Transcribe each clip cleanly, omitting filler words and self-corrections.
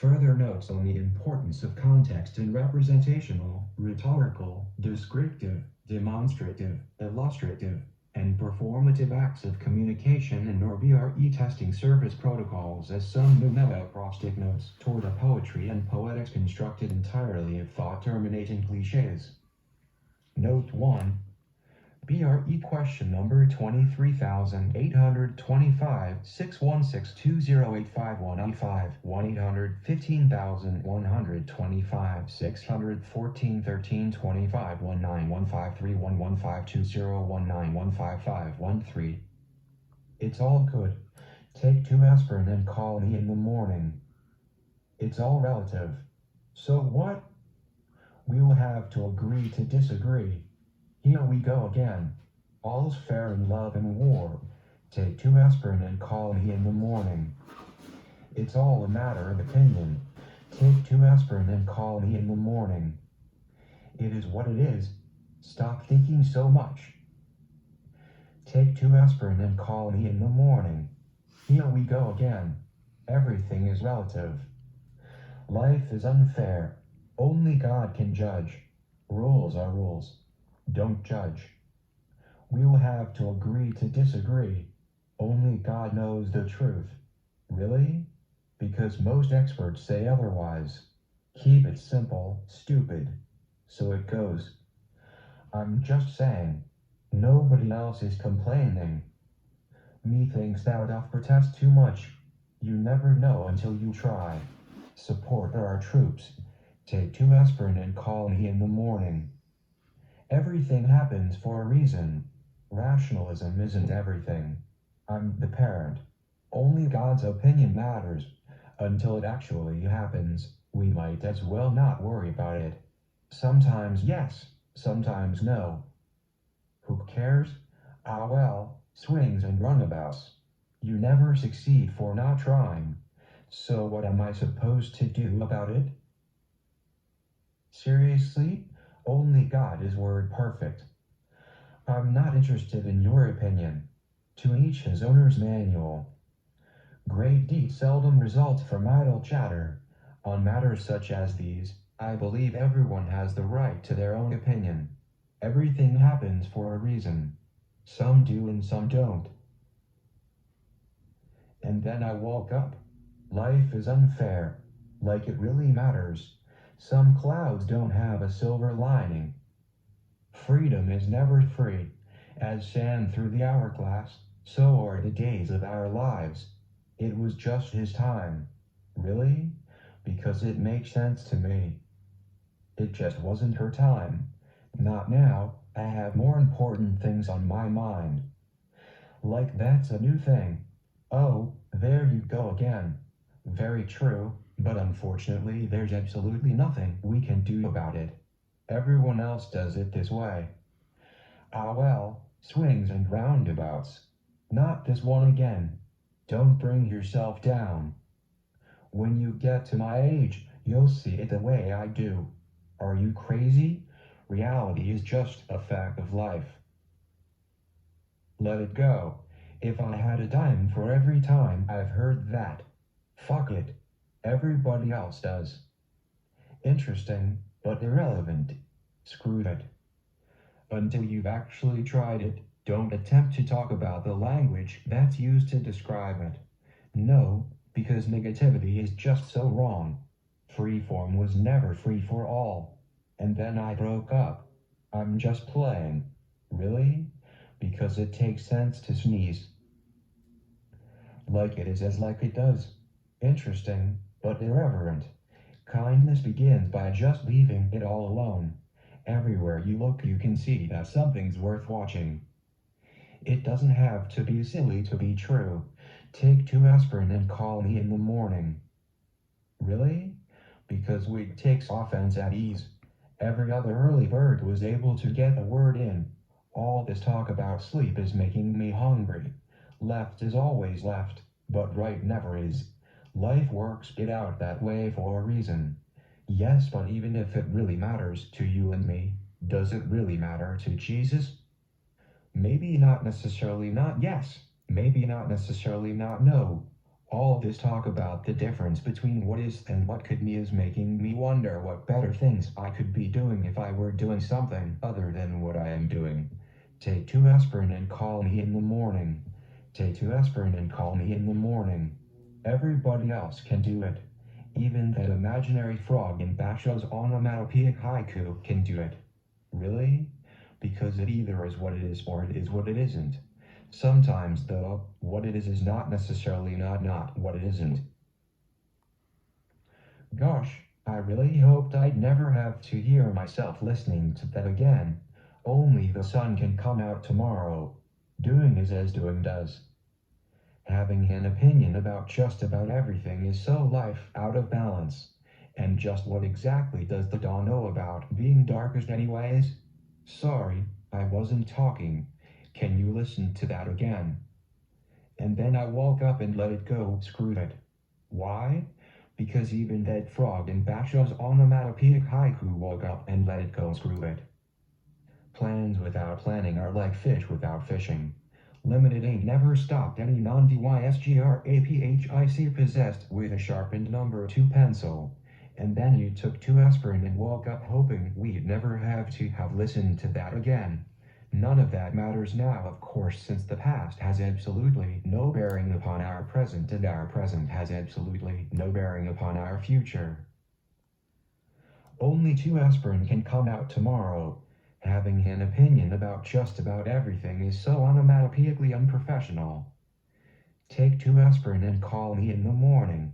Further notes on the importance of context in representational, rhetorical, descriptive, demonstrative, illustrative, and performative acts of communication in our BRE testing service protocols as some new Meta-Acrostic notes toward a poetry and poetics constructed entirely of thought-terminating clichés. Note 1. BRE question number 23,825 616208515 1-800-15125 614-1325 19153115201915513. It's all good. Take 2 aspirin and call me in the morning. It's all relative. So what? We will have to agree to disagree. Here we go again. All's fair in love and war. Take 2 aspirin and call me in the morning. It's all a matter of opinion. Take 2 aspirin and call me in the morning. It is what it is. Stop thinking so much. Take 2 aspirin and call me in the morning. Here we go again. Everything is relative. Life is unfair. Only God can judge. Rules are rules. Don't judge. We will have to agree to disagree. Only God knows the truth. Really? Because most experts say otherwise. Keep it simple, stupid. So it goes. I'm just saying. Nobody else is complaining. Methinks thou doth protest too much. You never know until you try. Support our troops. Take 2 aspirin and call me in the morning. Everything happens for a reason. Rationalism isn't everything. I'm the parent. Only God's opinion matters. Until it actually happens, we might as well not worry about it. Sometimes yes, sometimes no. Who cares? Ah well, swings and roundabouts. You never succeed for not trying. So what am I supposed to do about it? Seriously? Only God is word perfect. I'm not interested in your opinion. To each his owner's manual. Great deeds seldom result from idle chatter. On matters such as these, I believe everyone has the right to their own opinion. Everything happens for a reason. Some do and some don't. And then I woke up. Life is unfair. Like it really matters. Some clouds don't have a silver lining. Freedom is never free. As sand through the hourglass, so are the days of our lives. It was just his time. Really? Because it makes sense to me. It just wasn't her time. Not now. I have more important things on my mind. Like that's a new thing. Oh, there you go again. Very true, but unfortunately there's absolutely nothing we can do about it. Everyone else does it this way. Ah well, swings and roundabouts. Not this one again. Don't bring yourself down. When you get to my age, you'll see it the way I do. Are you crazy? Reality is just a fact of life. Let it go. If I had a dime for every time I've heard that. Fuck it. Everybody else does. Interesting, but irrelevant. Screw it. Until you've actually tried it, don't attempt to talk about the language that's used to describe it. No, because negativity is just so wrong. Freeform was never free for all. And then I broke up. I'm just playing. Really? Because it takes sense to sneeze. Like it is as like it does. Interesting, but irreverent. Kindness begins by just leaving it all alone. Everywhere you look you can see that something's worth watching. It doesn't have to be silly to be true. Take 2 aspirin and call me in the morning. Really? Because we takes offense at ease. Every other early bird was able to get a word in. All this talk about sleep is making me hungry. Left is always left, but right never is. Life works it out that way for a reason. Yes, but even if it really matters to you and me, does it really matter to Jesus? Maybe not necessarily not yes, maybe not necessarily not no. All this talk about the difference between what is and what could be is making me wonder what better things I could be doing if I were doing something other than what I am doing. Take 2 aspirin and call me in the morning. Take 2 aspirin and call me in the morning. Everybody else can do it. Even that imaginary frog in Basho's onomatopoeic haiku can do it. Really? Because it either is what it is or it is what it isn't. Sometimes, though, what it is not necessarily not what it isn't. Gosh, I really hoped I'd never have to hear myself listening to that again. Only the sun can come out tomorrow. Doing is as doing does. Having an opinion about just about everything is so life out of balance. And just what exactly does the dawn know about being darkest anyways? Sorry, I wasn't talking. Can you listen to that again? And then I woke up and let it go, screw it. Why? Because even that frog in Basho's onomatopoeic haiku woke up and let it go, screw it. Plans without planning are like fish without fishing. Limited ain't never stopped any non-dysgrapic possessed with a sharpened number 2 pencil. And then you took 2 aspirin and woke up hoping we'd never have to have listened to that again. None of that matters now, of course, since the past has absolutely no bearing upon our present and our present has absolutely no bearing upon our future. Only 2 aspirin can come out tomorrow. Having an opinion about just about everything is so onomatopoeically unprofessional. Take 2 aspirin and call me in the morning.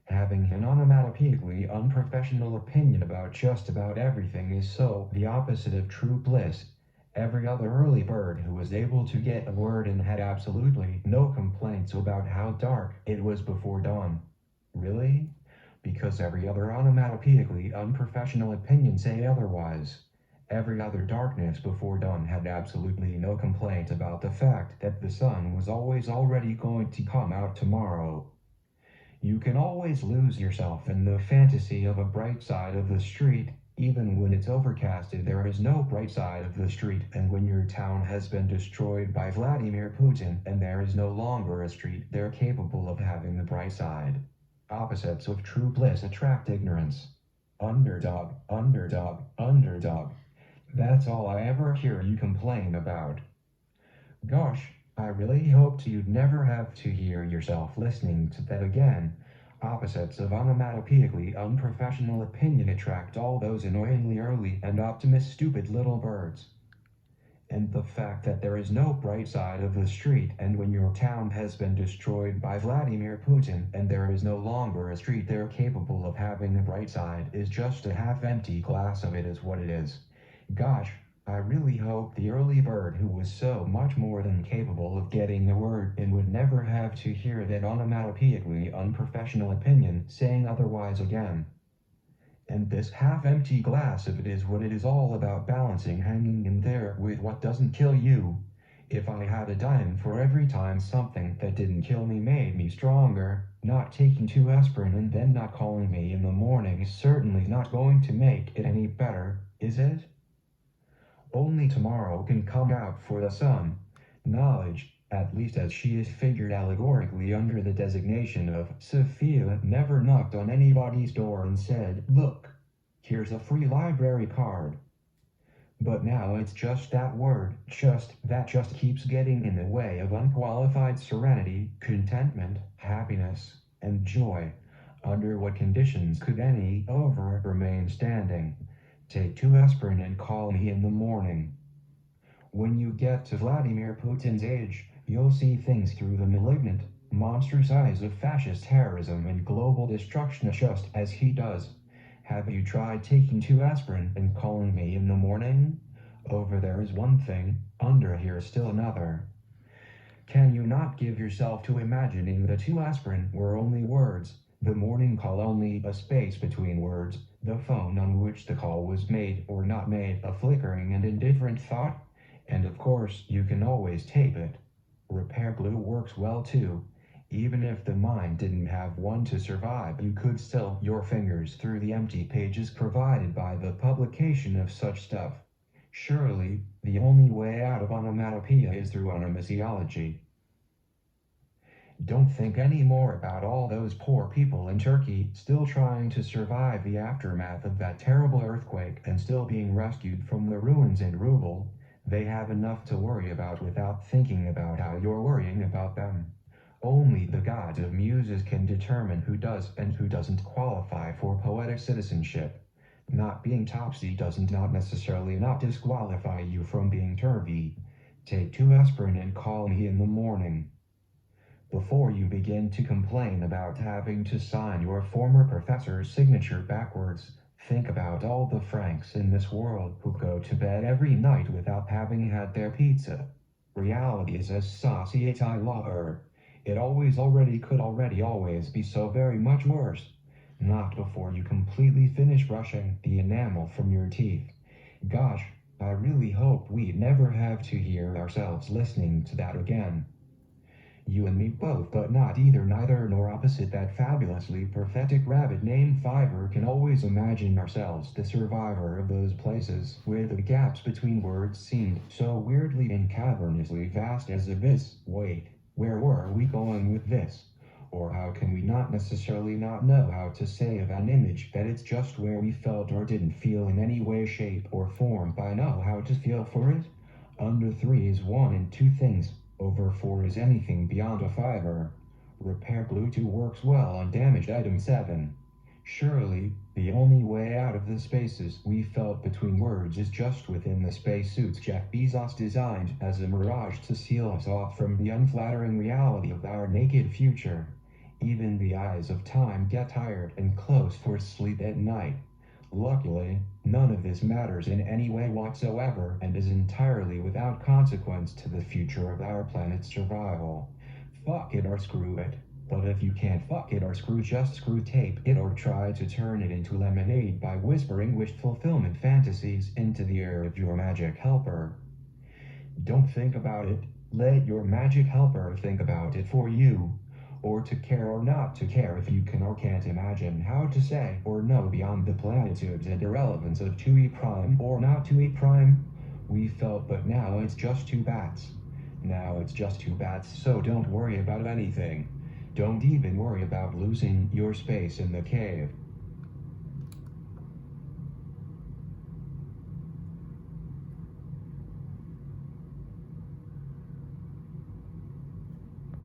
Having an onomatopoeically unprofessional opinion about just about everything is so the opposite of true bliss. Every other early bird who was able to get a word in had absolutely no complaints about how dark it was before dawn. Really? Because every other onomatopoeically unprofessional opinion say otherwise. Every other darkness before dawn had absolutely no complaint about the fact that the sun was always already going to come out tomorrow. You can always lose yourself in the fantasy of a bright side of the street, even when it's overcasted. There is no bright side of the street, and when your town has been destroyed by Vladimir Putin and there is no longer a street there capable of having the bright side. Opposites of true bliss attract ignorance. Underdog, underdog, underdog. That's all I ever hear you complain about. Gosh, I really hoped you'd never have to hear yourself listening to that again. Opposites of onomatopoeically unprofessional opinion attract all those annoyingly early and optimist stupid little birds. And the fact that there is no bright side of the street, and when your town has been destroyed by Vladimir Putin and there is no longer a street there capable of having a bright side, is just a half-empty glass of it is what it is. Gosh, I really hope the early bird who was so much more than capable of getting a word in would never have to hear that onomatopoeically unprofessional opinion saying otherwise again. And this half-empty glass of it is what it is all about, balancing hanging in there with what doesn't kill you. If I had a dime for every time something that didn't kill me made me stronger, not taking 2 aspirin and then not calling me in the morning is certainly not going to make it any better, is it? Only tomorrow can come out for the sun. Knowledge, at least as she is figured allegorically under the designation of Sophia, never knocked on anybody's door and said, "Look, here's a free library card." But now it's just that word, that just keeps getting in the way of unqualified serenity, contentment, happiness, and joy. Under what conditions could any over remain standing? Take 2 aspirin and call me in the morning. When you get to Vladimir Putin's age, you'll see things through the malignant, monstrous eyes of fascist terrorism and global destruction just as he does. Have you tried taking 2 aspirin and calling me in the morning? Over there is one thing, under here is still another. Can you not give yourself to imagining the 2 aspirin were only words, the morning call only a space between words, the phone on which the call was made or not made a flickering and indifferent thought? And of course, you can always tape it. Repair glue works well too. Even if the mind didn't have one to survive, you could still your fingers through the empty pages provided by the publication of such stuff. Surely, the only way out of onomatopoeia is through onomasiology. Don't think any more about all those poor people in Turkey still trying to survive the aftermath of that terrible earthquake and still being rescued from the ruins in Rubel. They have enough to worry about without thinking about how you're worrying about them. Only the gods of muses can determine who does and who doesn't qualify for poetic citizenship. Not being topsy doesn't not necessarily not disqualify you from being turvy. Take 2 aspirin and call me in the morning. Before you begin to complain about having to sign your former professor's signature backwards, think about all the Franks in this world who go to bed every night without having had their pizza. Reality is as saucy as I love her. It could already always be so very much worse. Not before you completely finish brushing the enamel from your teeth. Gosh, I really hope we'd never have to hear ourselves listening to that again. You and me both, but not either, neither nor opposite that fabulously prophetic rabbit named Fiverr can always imagine ourselves the survivor of those places where the gaps between words seemed so weirdly and cavernously vast as abyss. Wait, where were we going with this? Or how can we not necessarily not know how to say of an image that it's just where we felt or didn't feel in any way, shape, or form by know how to feel for it? Under 3 is 1 and 2 things. Over 4 is anything beyond a fiver. Repair glue 2 works well on damaged item 7. Surely, the only way out of the spaces we felt between words is just within the spacesuits Jeff Bezos designed as a mirage to seal us off from the unflattering reality of our naked future. Even the eyes of time get tired and close for sleep at night. Luckily, none of this matters in any way whatsoever and is entirely without consequence to the future of our planet's survival. Fuck it or screw it. But if you can't fuck it or screw, just screw tape it or try to turn it into lemonade by whispering wish fulfillment fantasies into the ear of your magic helper. Don't think about it. Let your magic helper think about it for you. Or to care or not to care if you can or can't imagine how to say or know beyond the platitudes and irrelevance of 2e prime or not 2e prime. We felt, but now it's just 2 bats. Now it's just 2 bats, so don't worry about anything. Don't even worry about losing your space in the cave.